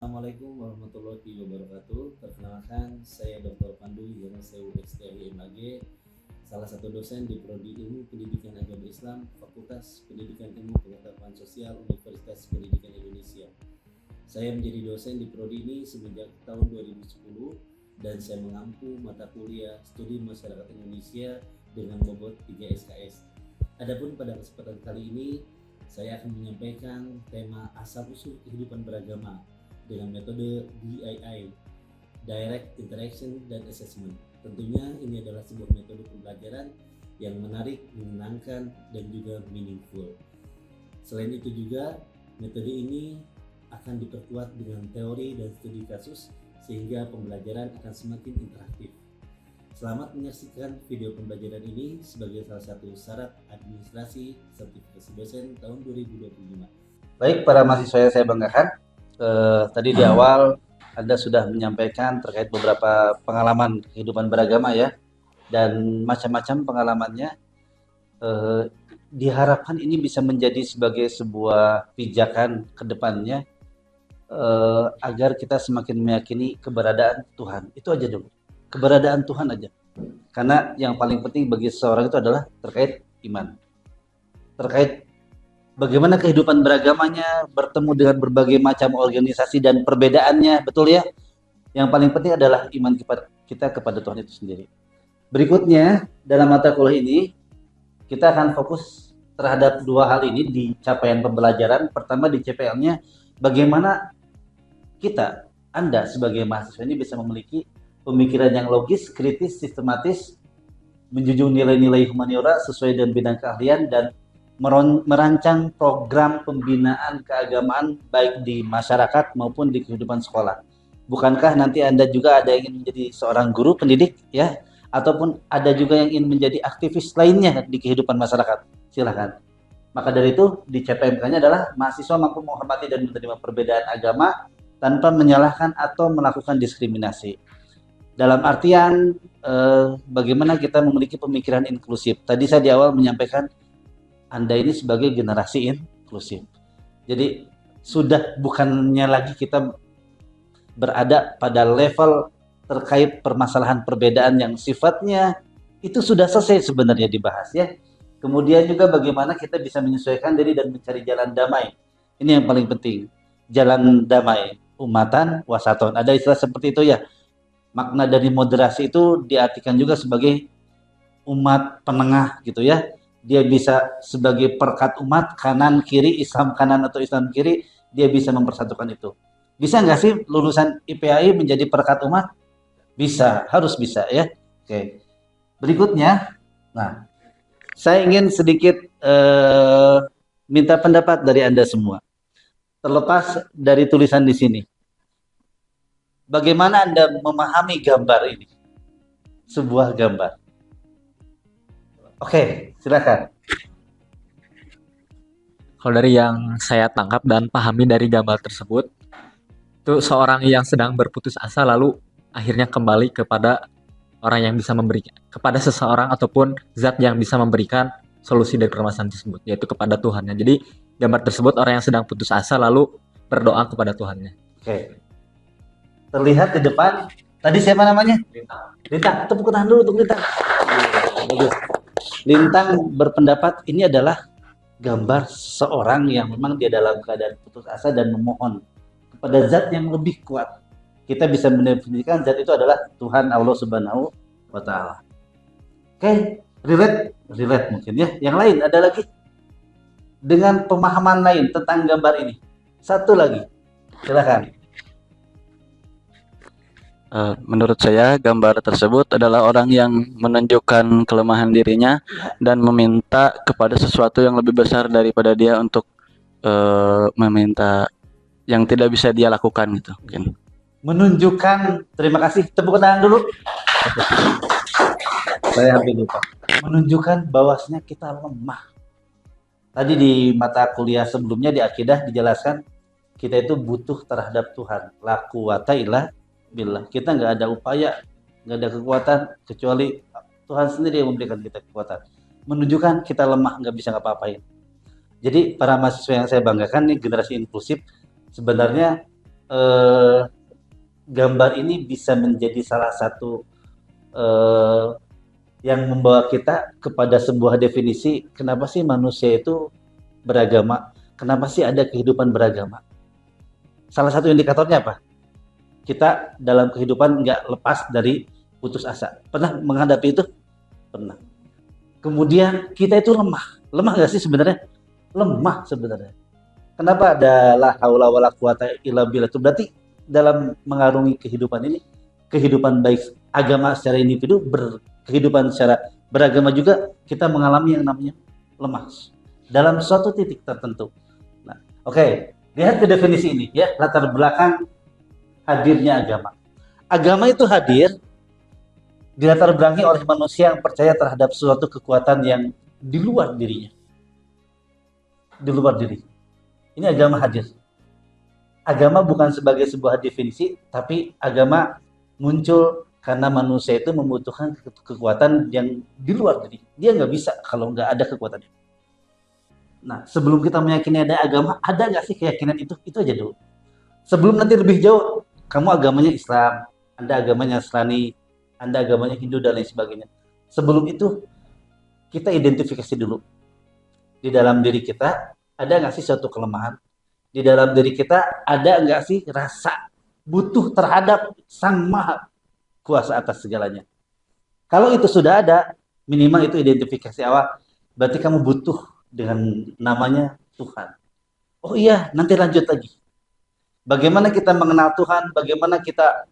Assalamualaikum warahmatullahi wabarakatuh. Perkenalkan, saya Dr. Pandu Yanasewu STI MAG, salah satu dosen di Prodi Ilmu Pendidikan Agama Islam, Fakultas Pendidikan Ilmu Pengetahuan Sosial Universitas Pendidikan Indonesia. Saya menjadi dosen di prodi ini semenjak tahun 2010 dan saya mengampu mata kuliah Studi Masyarakat Indonesia dengan bobot 3 SKS. Adapun pada kesempatan kali ini saya akan menyampaikan tema asal-usul kehidupan beragama dengan metode DII, Direct Interaction dan Assessment. Tentunya ini adalah sebuah metode pembelajaran yang menarik, menyenangkan, dan juga meaningful. Selain itu juga, metode ini akan diperkuat dengan teori dan studi kasus sehingga pembelajaran akan semakin interaktif. Selamat menyaksikan video pembelajaran ini sebagai salah satu syarat administrasi sertifikasi dosen tahun 2025. Baik, para mahasiswa yang saya banggakan, tadi di awal Anda sudah menyampaikan terkait beberapa pengalaman kehidupan beragama ya, dan macam-macam pengalamannya. Diharapkan ini bisa menjadi sebagai sebuah pijakan ke depannya, agar kita semakin meyakini keberadaan Tuhan. Itu aja dulu, keberadaan Tuhan aja. Karena yang paling penting bagi seseorang itu adalah terkait iman, terkait bagaimana kehidupan beragamanya, bertemu dengan berbagai macam organisasi dan perbedaannya, betul ya? Yang paling penting adalah iman kita kepada Tuhan itu sendiri. Berikutnya, dalam mata kuliah ini, kita akan fokus terhadap dua hal ini di capaian pembelajaran. Pertama di CPL-nya, bagaimana Anda sebagai mahasiswa ini bisa memiliki pemikiran yang logis, kritis, sistematis, menjunjung nilai-nilai humaniora sesuai dengan bidang keahlian, dan merancang program pembinaan keagamaan baik di masyarakat maupun di kehidupan sekolah. Bukankah nanti Anda juga ada yang ingin menjadi seorang guru pendidik ya, ataupun ada juga yang ingin menjadi aktivis lainnya di kehidupan masyarakat? Silahkan. Maka dari itu di CPMK-nya adalah mahasiswa mampu menghormati dan menerima perbedaan agama tanpa menyalahkan atau melakukan diskriminasi. Dalam artian bagaimana kita memiliki pemikiran inklusif. Tadi saya di awal menyampaikan Anda ini sebagai generasi inklusif. Jadi sudah bukannya lagi kita berada pada level terkait permasalahan perbedaan yang sifatnya itu sudah selesai sebenarnya dibahas ya. Kemudian juga bagaimana kita bisa menyesuaikan diri dan mencari jalan damai. Ini yang paling penting. Jalan damai, umatan, wasaton. Ada istilah seperti itu ya. Makna dari moderasi itu diartikan juga sebagai umat penengah gitu ya. Dia bisa sebagai perekat umat, kanan kiri, Islam kanan atau Islam kiri, dia bisa mempersatukan itu. Bisa nggak sih lulusan IPAI menjadi perekat umat? Bisa, harus bisa ya. Oke. Berikutnya, nah, saya ingin sedikit minta pendapat dari Anda semua. Terlepas dari tulisan di sini, bagaimana Anda memahami gambar ini? Sebuah gambar. Oke, silakan. Kalau dari yang saya tangkap dan pahami dari gambar tersebut, itu seorang yang sedang berputus asa lalu akhirnya kembali kepada orang yang bisa memberikan, kepada seseorang ataupun zat yang bisa memberikan solusi dari permasalahan tersebut, yaitu kepada Tuhannya. Jadi gambar tersebut orang yang sedang putus asa lalu berdoa kepada Tuhannya. Oke. Terlihat di depan, tadi siapa namanya? Lintang. Tepuk tangan dulu untuk Lintang. Bagus. Lintang berpendapat ini adalah gambar seorang yang memang dia dalam keadaan putus asa dan memohon kepada zat yang lebih kuat. Kita bisa mendefinisikan zat itu adalah Tuhan Allah Subhanahu wa Ta'ala. Oke, relate mungkin ya. Yang lain ada lagi dengan pemahaman lain tentang gambar ini. Satu lagi, silakan. Menurut saya gambar tersebut adalah orang yang menunjukkan kelemahan dirinya dan meminta kepada sesuatu yang lebih besar daripada dia untuk meminta yang tidak bisa dia lakukan gitu mungkin. Menunjukkan, terima kasih, tepuk tangan dulu. Saya hampir lupa. Menunjukkan bahwasanya kita lemah. Tadi di mata kuliah sebelumnya di akidah dijelaskan kita itu butuh terhadap Tuhan. La quwata illa billah. Kita nggak ada upaya, nggak ada kekuatan kecuali Tuhan sendiri yang memberikan kita kekuatan. Menunjukkan kita lemah, nggak bisa ngapa-ngapain. Jadi para mahasiswa yang saya banggakan nih generasi inklusif sebenarnya eh, gambar ini bisa menjadi salah satu eh, yang membawa kita kepada sebuah definisi kenapa sih manusia itu beragama, kenapa sih ada kehidupan beragama. Salah satu indikatornya apa? Kita dalam kehidupan nggak lepas dari putus asa. Pernah menghadapi itu? Pernah. Kemudian kita itu lemah. Lemah nggak sih sebenarnya? Lemah sebenarnya. Kenapa ada la haula wala quwata illa billah itu? Berarti dalam mengarungi kehidupan ini, kehidupan baik agama secara individu, kehidupan secara beragama juga, kita mengalami yang namanya lemah dalam suatu titik tertentu. Nah, oke, lihat ke definisi ini ya, latar belakang hadirnya agama. Agama itu hadir dilatar belakangi oleh manusia yang percaya terhadap suatu kekuatan yang di luar dirinya. Di luar diri. Ini agama hadir. Agama bukan sebagai sebuah definisi, tapi agama muncul karena manusia itu membutuhkan kekuatan yang di luar diri. Dia nggak bisa kalau nggak ada kekuatan. Nah, sebelum kita meyakini ada agama, ada nggak sih keyakinan itu? Itu aja dulu. Sebelum nanti lebih jauh, kamu agamanya Islam, Anda agamanya Nasrani, Anda agamanya Hindu, dan lain sebagainya. Sebelum itu, kita identifikasi dulu. Di dalam diri kita, ada nggak sih suatu kelemahan? Di dalam diri kita, ada nggak sih rasa butuh terhadap Sang Maha Kuasa atas segalanya? Kalau itu sudah ada, minimal itu identifikasi awal, berarti kamu butuh dengan namanya Tuhan. Oh iya, nanti lanjut lagi. Bagaimana kita mengenal Tuhan, bagaimana kita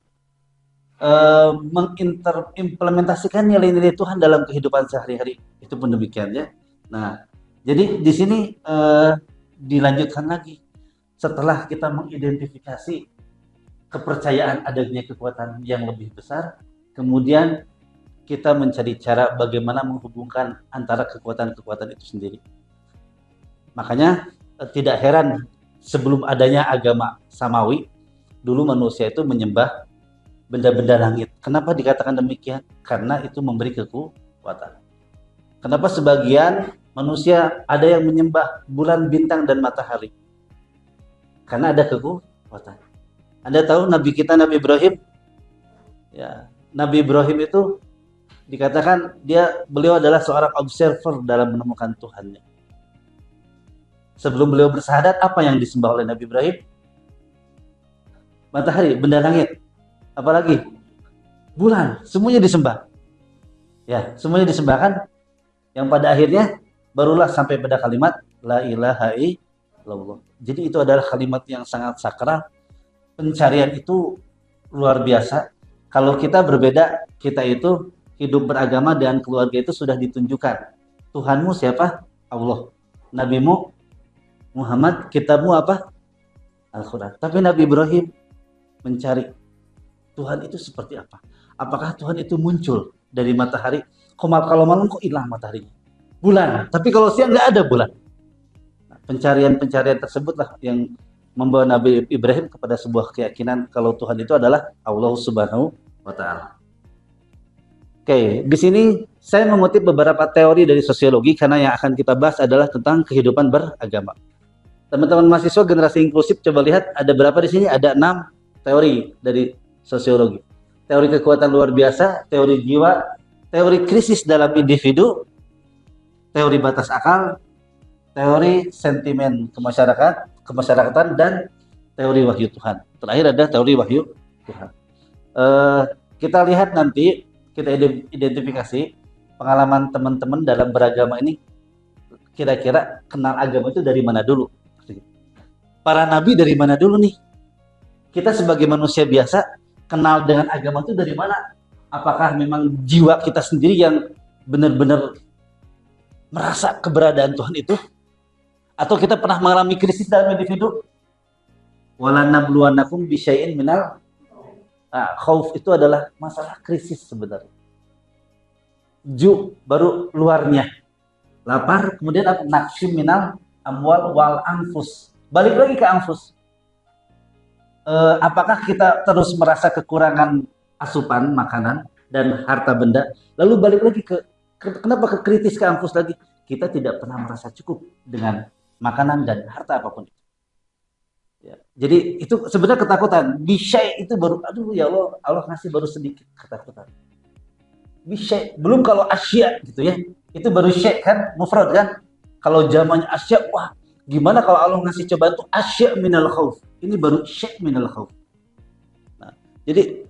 mengimplementasikan nilai-nilai Tuhan dalam kehidupan sehari-hari. Itu pun demikian ya. Nah, jadi di sini dilanjutkan lagi. Setelah kita mengidentifikasi kepercayaan adanya kekuatan yang lebih besar, kemudian kita mencari cara bagaimana menghubungkan antara kekuatan-kekuatan itu sendiri. Makanya tidak heran sebelum adanya agama samawi, dulu manusia itu menyembah benda-benda langit. Kenapa dikatakan demikian? Karena itu memberi kekuatan. Kenapa sebagian manusia ada yang menyembah bulan, bintang, dan matahari? Karena ada kekuatan. Anda tahu Nabi kita, Nabi Ibrahim? Ya, Nabi Ibrahim itu dikatakan beliau adalah seorang observer dalam menemukan Tuhannya. Sebelum beliau bersahadat, apa yang disembah oleh Nabi Ibrahim? Matahari, benda langit. Apalagi? Bulan, semuanya disembah. Ya, semuanya disembah kan? Yang pada akhirnya barulah sampai pada kalimat la ilaha illallah. Jadi itu adalah kalimat yang sangat sakral. Pencarian itu luar biasa. Kalau kita berbeda, kita itu hidup beragama dan keluarga itu sudah ditunjukkan. Tuhanmu siapa? Allah. Nabimu Muhammad, kitabmu apa? Al-Quran. Tapi Nabi Ibrahim mencari Tuhan itu seperti apa? Apakah Tuhan itu muncul dari matahari? Kalau malam kok hilang mataharinya? Bulan. Tapi kalau siang nggak ada bulan. Nah, pencarian-pencarian tersebutlah yang membawa Nabi Ibrahim kepada sebuah keyakinan kalau Tuhan itu adalah Allah Subhanahu wa Ta'ala. Oke, di sini saya mengutip beberapa teori dari sosiologi karena yang akan kita bahas adalah tentang kehidupan beragama. Teman-teman mahasiswa generasi inklusif, coba lihat ada berapa di sini? Ada 6 teori dari sosiologi. Teori kekuatan luar biasa, teori jiwa, teori krisis dalam individu, teori batas akal, teori sentimen kemasyarakatan, dan teori wahyu Tuhan. Terakhir ada teori wahyu Tuhan. Kita lihat nanti, kita identifikasi pengalaman teman-teman dalam beragama ini, kira-kira kenal agama itu dari mana dulu? Para nabi dari mana dulu nih? Kita sebagai manusia biasa kenal dengan agama itu dari mana? Apakah memang jiwa kita sendiri yang benar-benar merasa keberadaan Tuhan itu? Atau kita pernah mengalami krisis dalam individu? Walanabluwannakum bisyai'in minal khauf, itu adalah masalah krisis sebenarnya. Ju baru luarnya. Lapar, kemudian apa? Naqsyum minal amwal wal anfus. Balik lagi ke anfus. Apakah kita terus merasa kekurangan asupan makanan dan harta benda, lalu balik lagi kenapa ke kritis ke anfus lagi? Kita tidak pernah merasa cukup dengan makanan dan harta apapun itu. Ya. Jadi itu sebenarnya ketakutan. Bisyai itu baru, aduh ya Allah, Allah ngasih baru sedikit ketakutan. Bisyai, belum kalau asya gitu ya. Itu baru syai kan, mufrad kan. Kalau zamannya asya, wah gimana kalau Allah ngasih cobaan itu asya minal khauf. Ini baru syai minal khauf. Nah, jadi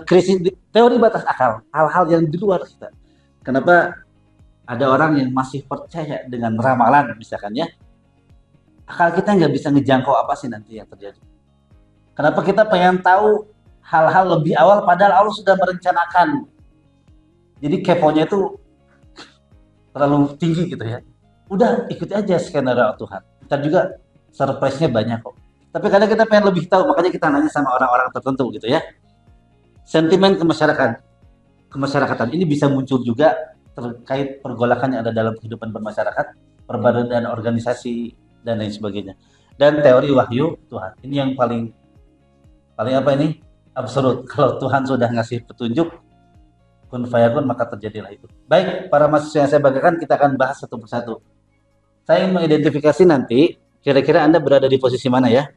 krisis teori batas akal, hal-hal yang di luar kita. Kenapa ada orang yang masih percaya dengan ramalan misalkan ya? Akal kita nggak bisa ngejangkau apa sih nanti yang terjadi. Kenapa kita pengen tahu hal-hal lebih awal padahal Allah sudah merencanakan. Jadi keponya itu terlalu tinggi gitu ya. Udah ikuti aja skenario Tuhan. Kita juga surprise-nya banyak kok. Tapi kadang kita pengen lebih tahu, makanya kita nanya sama orang-orang tertentu gitu ya. Sentimen kemasyarakatan ini bisa muncul juga terkait pergolakan yang ada dalam kehidupan bermasyarakat, perbedaan organisasi dan lain sebagainya. Dan teori wahyu Tuhan. Ini yang paling apa ini? Absolut. Kalau Tuhan sudah ngasih petunjuk, kun fayakun, maka terjadilah itu. Baik, para mahasiswa yang saya banggakan, kita akan bahas satu persatu. Saya ingin mengidentifikasi nanti, kira-kira Anda berada di posisi mana ya?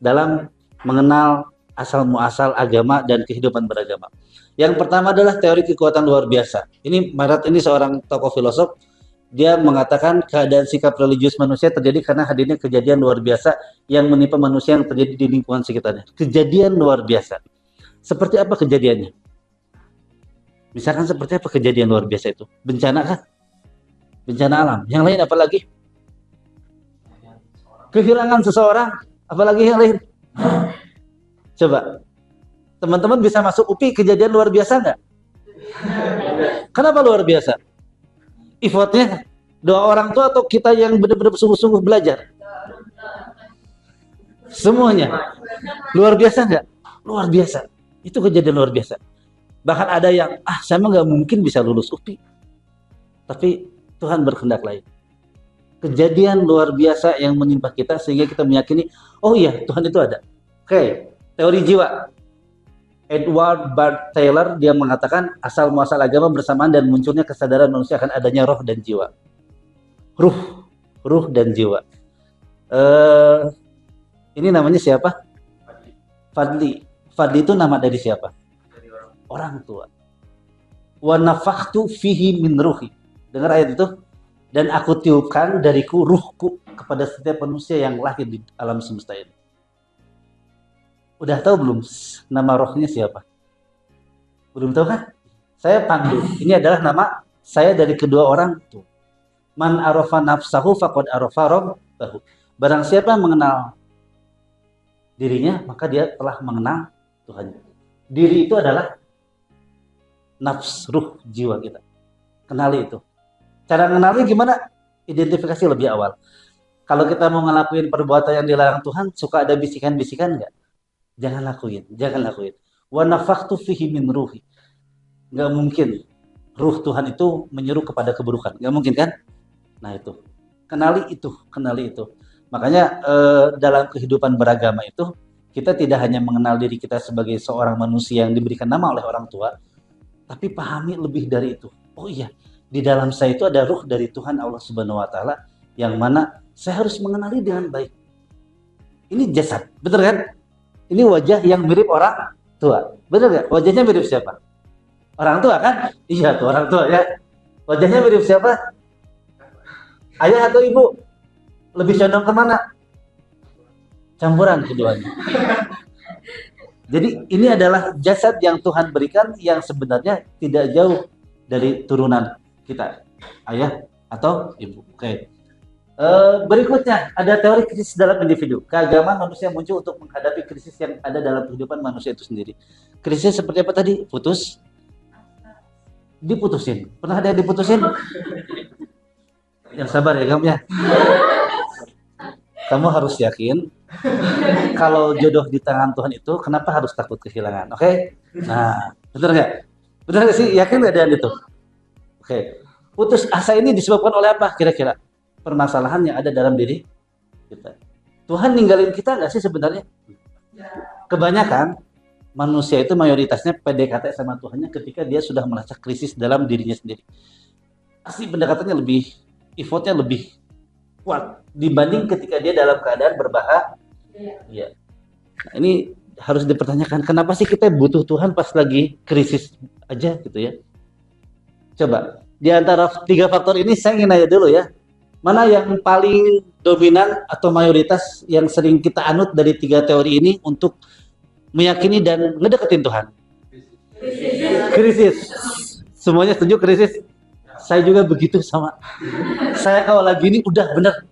Dalam mengenal asal muasal agama dan kehidupan beragama. Yang pertama adalah teori kekuatan luar biasa. Ini Marat ini seorang tokoh filosof. Dia mengatakan keadaan sikap religius manusia terjadi karena hadirnya kejadian luar biasa yang menimpa manusia yang terjadi di lingkungan sekitarnya. Kejadian luar biasa. Seperti apa kejadiannya? Misalkan seperti apa kejadian luar biasa itu? Bencana kan? Bencana alam. Yang lain apa lagi? Kehilangan seseorang. Apalagi yang lain? Coba. Teman-teman bisa masuk UPI kejadian luar biasa nggak? Kenapa luar biasa? Effortnya doa orang tua atau kita yang benar-benar sungguh-sungguh belajar? Semuanya. Luar biasa nggak? Luar biasa. Itu kejadian luar biasa. Bahkan ada yang, saya mah nggak mungkin bisa lulus UPI. Tapi Tuhan berkehendak lain. Kejadian luar biasa yang menimpa kita sehingga kita meyakini, oh iya Tuhan itu ada. Oke, teori jiwa. Edward Bart Taylor dia mengatakan asal muasal agama bersamaan dan munculnya kesadaran manusia akan adanya roh dan jiwa. Ruh dan jiwa. Ini namanya siapa? Fadli. Fadli itu nama dari siapa? Orang tua. Wa nafakhtu fihi min ruhi. Dengar ayat itu? Dan aku tiupkan dariku ruhku kepada setiap manusia yang lahir di alam semesta ini. Udah tahu belum nama rohnya siapa? Belum tahu kan? Saya Pandu. Ini adalah nama saya dari kedua orang itu. Man arafa nafsahu faqad arafa rabbahu. Barang siapa yang mengenal dirinya, maka dia telah mengenal Tuhan. Diri itu adalah nafs, ruh, jiwa kita. Kenali itu. Cara mengenali gimana? Identifikasi lebih awal. Kalau kita mau ngelakuin perbuatan yang dilarang Tuhan, suka ada bisikan-bisikan nggak? Jangan lakuin. Wa nafakhtu fihi min ruhi. Nggak mungkin ruh Tuhan itu menyuruh kepada keburukan. Nggak mungkin kan? Nah itu. Kenali itu. Makanya dalam kehidupan beragama itu, kita tidak hanya mengenal diri kita sebagai seorang manusia yang diberikan nama oleh orang tua, tapi pahami lebih dari itu. Oh iya, di dalam saya itu ada ruh dari Tuhan Allah Subhanahu wa Ta'ala, yang mana saya harus mengenali dengan baik. Ini jasad, betul kan? Ini wajah yang mirip orang tua. Benar nggak? Wajahnya mirip siapa? Orang tua kan? Iya tuh orang tua ya. Wajahnya mirip siapa? Ayah atau ibu? Lebih condong kemana? Campuran keduanya. Jadi ini adalah jasad yang Tuhan berikan yang sebenarnya tidak jauh dari turunan kita. Ayah atau ibu. Oke. Berikutnya ada teori krisis dalam individu. Keagamaan manusia muncul untuk menghadapi krisis yang ada dalam kehidupan manusia itu sendiri. Krisis seperti apa tadi? Putus, diputusin. Pernah ada yang diputusin? Yang sabar ya kamu ya. Kamu harus yakin kalau jodoh di tangan Tuhan itu, kenapa harus takut kehilangan? Oke? Nah, benar nggak? Benar nggak sih? Yakin nggak dengan itu? Oke. Putus asa ini disebabkan oleh apa kira-kira? Permasalahan yang ada dalam diri kita. Tuhan ninggalin kita nggak sih sebenarnya? Kebanyakan manusia itu mayoritasnya PDKT sama Tuhannya ketika dia sudah merasa krisis dalam dirinya sendiri. Pasti pendekatannya lebih, effortnya lebih kuat dibanding ketika dia dalam keadaan berbahagia. Nah, ini harus dipertanyakan, kenapa sih kita butuh Tuhan pas lagi krisis aja gitu ya? Coba, di antara 3 faktor ini saya ingin nanya dulu ya, mana yang paling dominan atau mayoritas yang sering kita anut dari 3 teori ini untuk meyakini dan ngedeketin Tuhan? Krisis. Semuanya setuju krisis? Saya juga begitu sama. Saya kalau lagi ini udah bener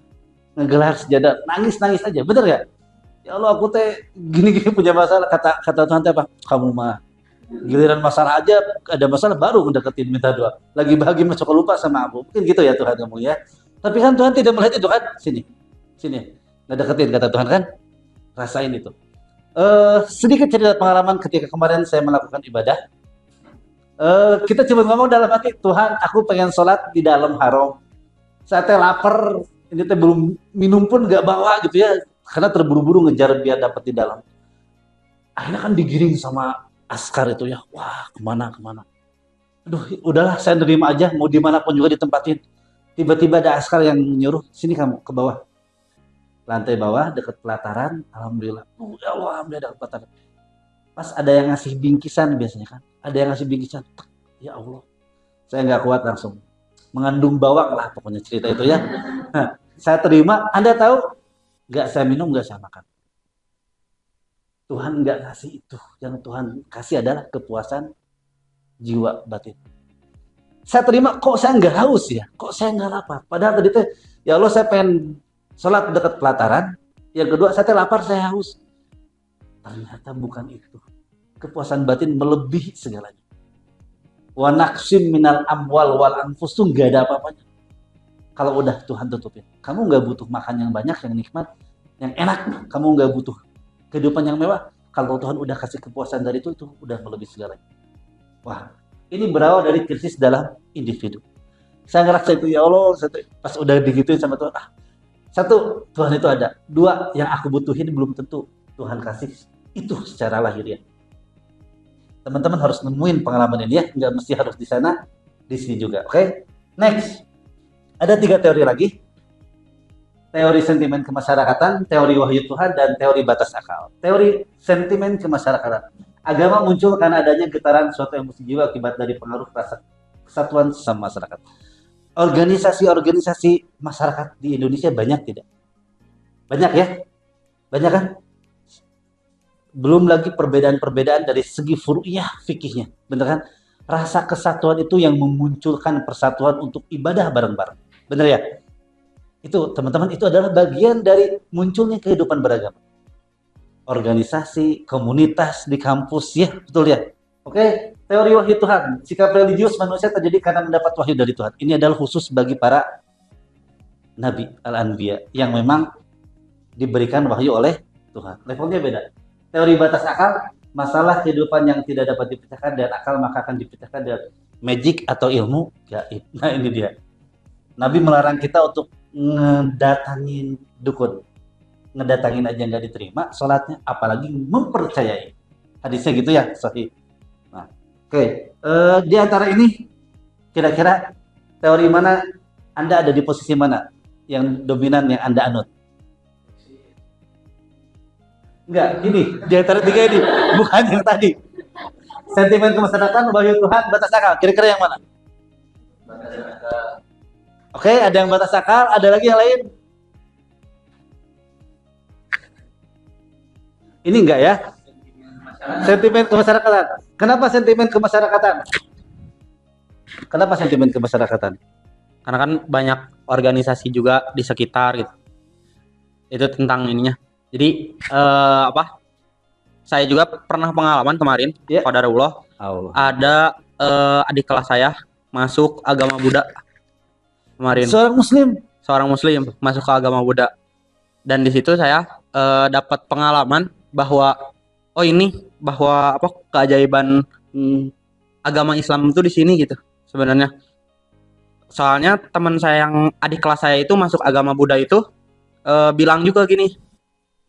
ngegelar sejadah, nangis-nangis aja, bener gak? Ya Allah, aku teh gini-gini punya masalah, kata Tuhan teh apa? Kamu mah giliran masalah aja, ada masalah baru mendeketin minta doa. Lagi bahagia masuk lupa sama aku. Mungkin gitu ya Tuhan kamu ya. Tapi kan Tuhan tidak melihat itu kan. Sini. Ngedeketin kata Tuhan kan. Rasain itu. Sedikit cerita pengalaman ketika kemarin saya melakukan ibadah. Kita cuma ngomong dalam hati, Tuhan, aku pengen sholat di dalam haram. Saya teh lapar, ini teh belum minum pun nggak bawa gitu ya, karena terburu-buru ngejar biar dapat di dalam. Akhirnya kan digiring sama askar itu ya, wah kemana. Aduh, udahlah saya nerima aja, mau dimanapun juga ditempatin. Tiba-tiba ada askar yang nyuruh, sini kamu ke bawah. Lantai bawah deket pelataran, alhamdulillah. Ya Allah, alhamdulillah deket pelataran. Pas ada yang ngasih bingkisan biasanya kan, ada yang ngasih bingkisan, ya Allah, saya nggak kuat langsung mengandung bawang lah pokoknya cerita itu ya. Nah, saya terima. Anda tahu, nggak saya minum, nggak saya makan. Tuhan nggak kasih itu. Yang Tuhan kasih adalah kepuasan jiwa batin. Saya terima, kok saya nggak haus ya? Kok saya nggak lapar? Padahal tadi teh, ya Allah, saya pengen sholat dekat pelataran. Yang kedua, saya teh lapar, saya haus. Ternyata bukan itu. Kepuasan batin melebihi segalanya. Wa naqsim minal amwal wal anfus tuh nggak ada apa-apanya. Kalau udah Tuhan tutupin. Kamu nggak butuh makan yang banyak, yang nikmat, yang enak. Kamu nggak butuh kehidupan yang mewah. Kalau Tuhan udah kasih kepuasan dari itu udah melebihi segalanya. Wah, ini berawal dari krisis dalam individu. Saya ngerasa itu, ya Allah, pas udah digituin sama Tuhan, satu, Tuhan itu ada. Dua, yang aku butuhin belum tentu Tuhan kasih itu secara lahiriah. Teman-teman harus nemuin pengalaman ini ya, nggak mesti harus di sana, di sini juga. Oke? Next, ada 3 teori lagi. Teori sentimen kemasyarakatan, teori wahyu Tuhan, dan teori batas akal. Teori sentimen kemasyarakatan. Agama muncul karena adanya getaran suatu emosi jiwa akibat dari pengaruh rasa kesatuan sama masyarakat. Organisasi-organisasi masyarakat di Indonesia banyak tidak? Banyak ya? Banyak kan? Belum lagi perbedaan-perbedaan dari segi furu'iyah fikihnya. Bener kan? Rasa kesatuan itu yang memunculkan persatuan untuk ibadah bareng-bareng. Bener ya? Itu teman-teman, itu adalah bagian dari munculnya kehidupan beragama. Organisasi, komunitas di kampus, ya betul ya. Oke, teori wahyu Tuhan. Sikap religius manusia terjadi karena mendapat wahyu dari Tuhan. Ini adalah khusus bagi para nabi al-anbiya yang memang diberikan wahyu oleh Tuhan. Levelnya beda. Teori batas akal, masalah kehidupan yang tidak dapat dipecahkan dan akal maka akan dipecahkan dengan magic atau ilmu gaib. Nah ini dia. Nabi melarang kita untuk ngedatangin dukun. Ngedatangin aja nggak diterima sholatnya, apalagi mempercayai. Hadisnya gitu ya, sahih. Nah, oke. Di antara ini, kira-kira teori mana Anda ada di posisi mana? Yang dominan yang Anda anut? Enggak, ini di antara 3 ini, bukan yang tadi. Sentimen kemasyarakatan, wahyu Tuhan, batas akal. Kira-kira yang mana? Oke, ada yang batas akal, ada lagi yang lain? Ini enggak ya? Sentimen kemasyarakatan. Kenapa sentimen kemasyarakatan? Kenapa sentimen kemasyarakatan? Karena kan banyak organisasi juga di sekitar gitu. Itu tentang ininya. Jadi saya juga pernah pengalaman kemarin, qadarullah. Ada adik kelas saya masuk agama Buddha kemarin. Seorang muslim masuk ke agama Buddha. Dan di situ saya dapat pengalaman bahwa keajaiban agama Islam itu di sini gitu sebenarnya. Soalnya teman saya yang adik kelas saya itu masuk agama Buddha itu bilang juga gini,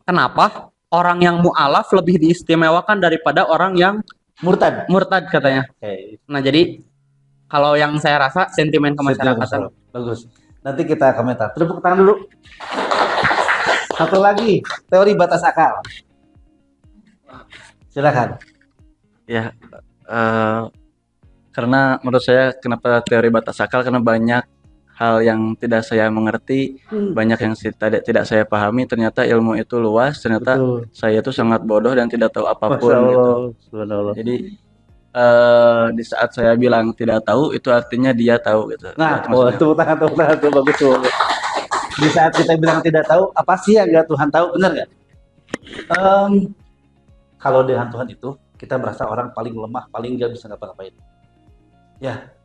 kenapa orang yang mu'alaf lebih diistimewakan daripada orang yang murtad katanya. Nah jadi kalau yang saya rasa sentimen kemasyarakatan. Bagus. Nanti kita komentar. Tepuk tangan dulu. Satu lagi, teori batas akal. Silakan. Ya, eh, karena menurut saya kenapa teori batas akal, karena banyak hal yang tidak saya mengerti, banyak yang tidak saya pahami. Ternyata ilmu itu luas, ternyata Betul. saya itu sangat bodoh dan tidak tahu apapun Masya gitu. Allah. Subhanallah. Jadi di saat saya bilang tidak tahu, itu artinya dia tahu gitu. Nah, Maksudnya. tepuk tangan tuh bagus tuh. Di saat kita bilang tidak tahu, apa sih yang nggak Tuhan tahu, benar nggak? Em, Kalau dengan Tuhan itu, kita merasa orang paling lemah, paling nggak bisa ngapa-ngapain. Ya,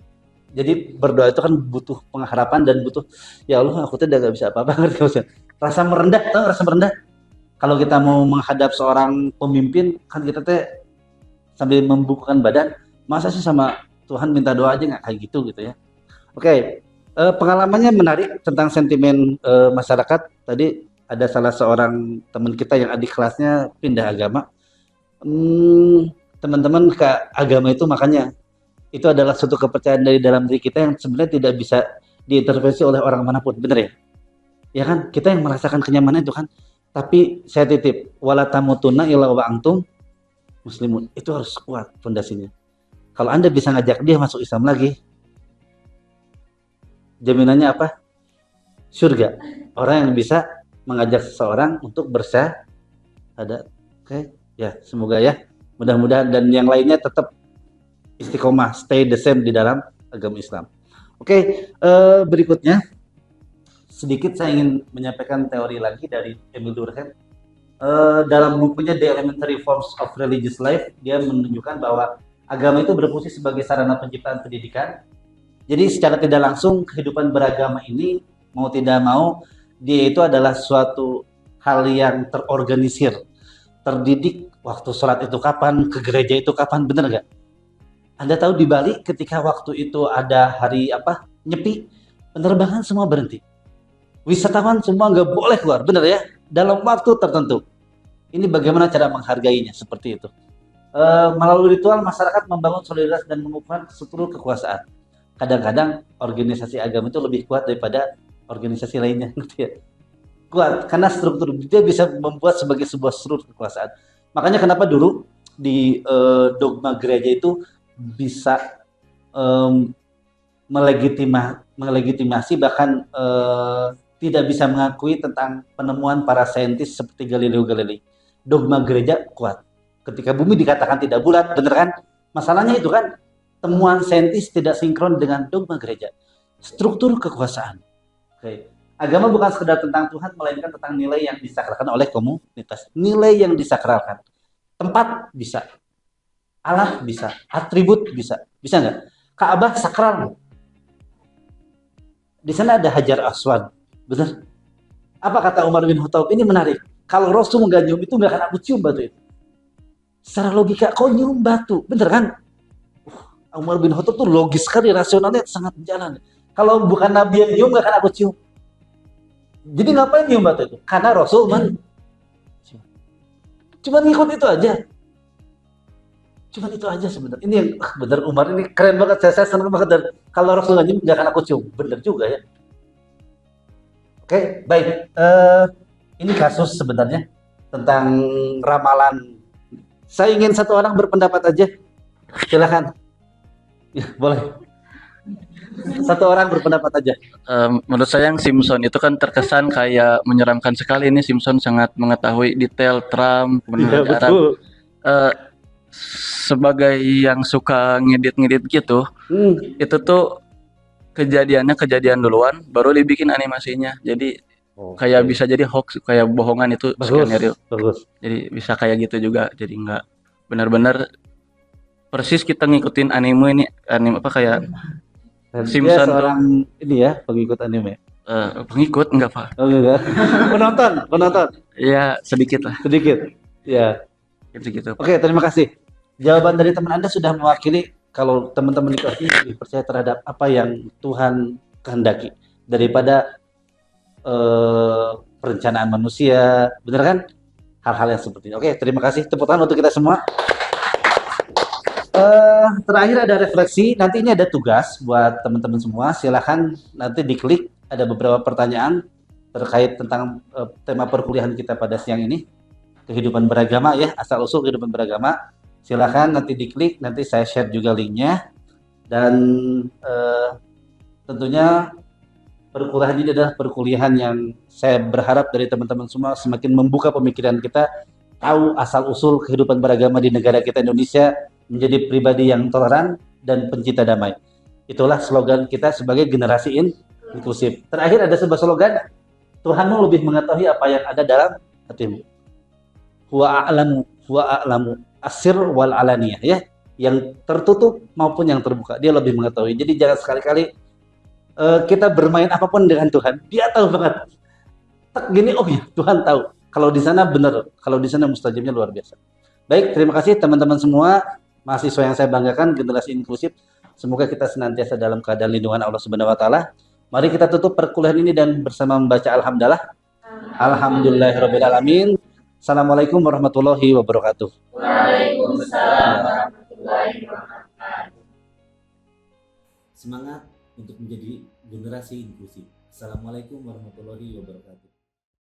jadi berdoa itu kan butuh pengharapan dan butuh, ya Allah, aku tuh udah nggak bisa apa-apa, ngerti maksudnya? Rasa merendah, tau rasa merendah? Kalau kita mau menghadap seorang pemimpin, kan kita teh sambil membukukan badan, masa sih sama Tuhan minta doa aja nggak kayak gitu ya. Oke, pengalamannya menarik tentang sentimen masyarakat. Tadi ada salah seorang teman kita yang adik kelasnya pindah agama. Teman-teman ke agama itu makanya itu adalah suatu kepercayaan dari dalam diri kita yang sebenarnya tidak bisa diintervensi oleh orang manapun, bener ya? Ya kan, kita yang merasakan kenyamanan itu kan. Tapi saya titip, wala tamutunna illa wa antum muslimun. Itu harus kuat fondasinya. Kalau Anda bisa ngajak dia masuk Islam lagi, jaminannya apa? Surga. Orang yang bisa mengajak seseorang untuk bersyahadat. Oke, ya semoga ya. Mudah-mudahan dan yang lainnya tetap istiqomah, stay the same di dalam agama Islam. Oke, berikutnya sedikit saya ingin menyampaikan teori lagi dari Emil Durkheim. Dalam bukunya The Elementary Forms of Religious Life, dia menunjukkan bahwa agama itu berfungsi sebagai sarana penciptaan pendidikan. Jadi secara tidak langsung kehidupan beragama ini mau tidak mau dia itu adalah suatu hal yang terorganisir, terdidik. Waktu sholat itu kapan, ke gereja itu kapan, bener nggak? Anda tahu di Bali ketika waktu itu ada hari apa nyepi, penerbangan semua berhenti. Wisatawan semua nggak boleh keluar, bener ya? Dalam waktu tertentu. Ini bagaimana cara menghargainya seperti itu. Melalui ritual masyarakat membangun solidaritas dan mengukuhkan struktur kekuasaan. Kadang-kadang organisasi agama itu lebih kuat daripada organisasi lainnya, gitu ya. Kuat karena struktur dia bisa membuat sebagai sebuah struktur kekuasaan. Makanya kenapa dulu di dogma gereja itu bisa melegitimasi bahkan tidak bisa mengakui tentang penemuan para saintis seperti Galileo Galilei. Dogma gereja kuat. Ketika bumi dikatakan tidak bulat, bener kan? Masalahnya itu kan temuan saintis tidak sinkron dengan dogma gereja. Struktur kekuasaan. Oke. Agama bukan sekedar tentang Tuhan, melainkan tentang nilai yang disakralkan oleh komunitas. Nilai yang disakralkan. Tempat bisa. Allah bisa. Atribut bisa. Bisa nggak? Ka'bah sakral. Di sana ada Hajar Aswad. Benar? Apa kata Umar bin Khattab? Ini menarik. Kalau Rasul nggak nyium itu nggak akan aku cium batu itu. Secara logika, kau nyium batu. Bener kan? Umar bin Khattab tuh logis sekali, rasionalnya sangat berjalan. Kalau bukan Nabi yang nyium, nggak akan aku cium. Jadi ngapain nyium batu itu? Karena Rasul cuma ngikut itu aja. Cuma itu aja sebenarnya. Ini yang bener Umar ini keren banget. Saya senang banget. Dan kalau Rasul nggak nyium, nggak akan aku cium. Bener juga ya. Oke, baik. Ini kasus sebenarnya tentang ramalan. Saya ingin satu orang berpendapat aja. Silakan. Ya, boleh. Satu orang berpendapat aja. Menurut saya yang Simpson itu kan terkesan kayak menyeramkan sekali. Ini Simpson sangat mengetahui detail Trump, kemudian Iya, Arab. betul. Sebagai yang suka ngedit-ngedit gitu, itu tuh kejadiannya kejadian duluan, baru dibikin animasinya. Jadi kayak bisa jadi hoax, kayak bohongan itu skenario. Bagus. Jadi bisa kayak gitu juga. Jadi nggak benar-benar persis kita ngikutin anime apa kayak Dan Simpson dia seorang ini ya pengikut anime. pengikut enggak Pak? Oh enggak. Penonton. Ya sedikit lah, Sedikit. Ya. gitu. Oke, terima kasih. Jawaban dari teman Anda sudah mewakili kalau teman-teman itu lebih percaya terhadap apa yang Tuhan kehendaki daripada perencanaan manusia, benar kan? Hal-hal yang seperti ini. Oke, terima kasih. Tepuk tangan untuk kita semua. Terakhir ada refleksi. Nanti ini ada tugas buat teman-teman semua. Silahkan nanti diklik. Ada beberapa pertanyaan terkait tentang tema perkuliahan kita pada siang ini. kehidupan beragama ya, asal-usul kehidupan beragama. Silahkan nanti diklik, nanti saya share juga linknya. Dan tentunya perkuliahan ini adalah perkuliahan yang saya berharap dari teman-teman semua semakin membuka pemikiran kita, tahu asal-usul kehidupan beragama di negara kita Indonesia, menjadi pribadi yang toleran dan pencinta damai. Itulah slogan kita sebagai generasi inklusif. Terakhir ada sebuah slogan, Tuhanmu lebih mengetahui apa yang ada dalam hatimu. Huwa a'lamu asir wal alaniyah ya. Yang tertutup maupun yang terbuka, dia lebih mengetahui. Jadi jangan sekali-kali kita bermain apapun dengan Tuhan. Dia tahu banget. Tak gini, oh ya Tuhan tahu. Kalau di sana benar, kalau di sana mustajabnya luar biasa. Baik, terima kasih teman-teman semua, mahasiswa yang saya banggakan, generasi inklusif. Semoga kita senantiasa dalam keadaan lindungan Allah Subhanahu wa taala. Mari kita tutup perkuliahan ini dan bersama membaca alhamdulillah. Alhamdulillahirabbil alamin. Assalamualaikum warahmatullahi wabarakatuh. Waalaikumsalam warahmatullahi wabarakatuh. Semangat untuk menjadi generasi inklusif. Assalamualaikum warahmatullahi wabarakatuh.